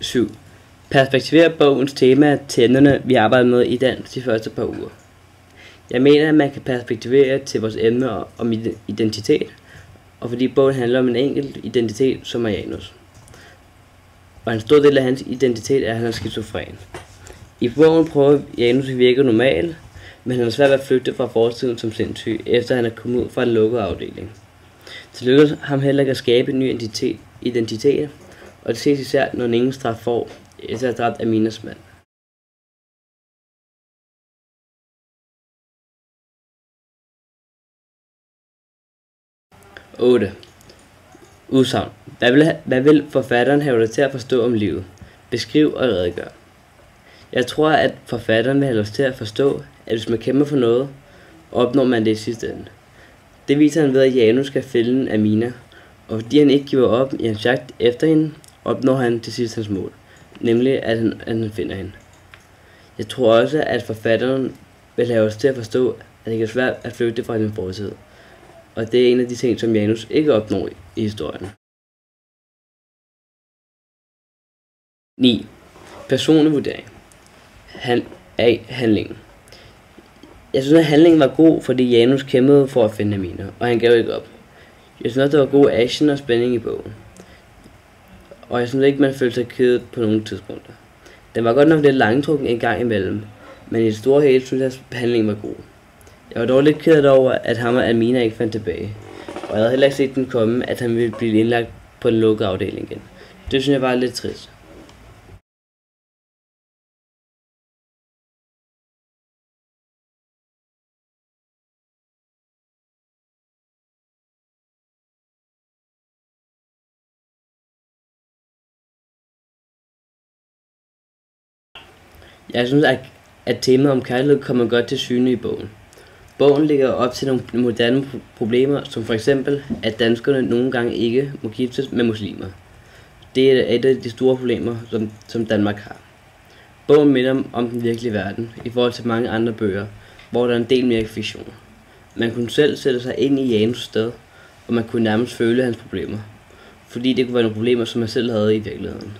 7. Perspektiver bogens tema til emnerne, vi arbejder med i de første par uger. Jeg mener, at man kan perspektivere til vores emne om identitet, og fordi bogen handler om en enkelt identitet, som er Janus. Og en stor del af hans identitet er, at han er skizofren. I bogen prøver Janus at virke normal, men han er svært ved at flygte fra fortiden som sindssyg, efter han er kommet ud fra en lukket afdeling. Det lykkedes ham heller ikke at skabe en ny identitet, og det ses især, når ingen straf får, efter at have dræbt Aminas mand. / 8. Udsagn. Hvad vil forfatteren have dig til at forstå om livet? Beskriv og redegør. Jeg tror, at forfatteren vil have os til at forstå, at hvis man kæmper for noget, opnår man det i sidste ende. Det viser han ved, at Janus skal fælde Amina, og fordi han ikke giver op i hans jagt efter hende, opnår han til sidst hans mål, nemlig at han finder hende. Jeg tror også, at forfatteren vil have os til at forstå, at det er svært at flygte fra sin fortid, og det er en af de ting, som Janus ikke opnår i historien. 9. Personlig vurdering af handlingen. Jeg synes, at handlingen var god, fordi Janus kæmpede for at finde Amina, og han gav ikke op. Jeg synes, at der var god action og spænding i bogen. Og jeg synes ikke, man følte sig kedet på nogle tidspunkter. Den var godt nok lidt langtrukken en gang imellem, men i det store hele synes jeg, at handlingen var god. Jeg var dog lidt ked over, at ham og Amina ikke fandt tilbage, og jeg havde heller ikke set den komme, at han ville blive indlagt på en lukket afdeling igen. Det synes jeg var lidt trist. Jeg synes, at temaet om kærlighed kommer godt til syne i bogen. Bogen ligger op til nogle moderne problemer, som for eksempel, at danskerne nogle gange ikke må giftes med muslimer. Det er et af de store problemer, som Danmark har. Bogen minder om den virkelige verden, i forhold til mange andre bøger, hvor der er en del mere fiktion. Man kunne selv sætte sig ind i Janus sted, og man kunne nærmest føle hans problemer, fordi det kunne være nogle problemer, som man selv havde i virkeligheden.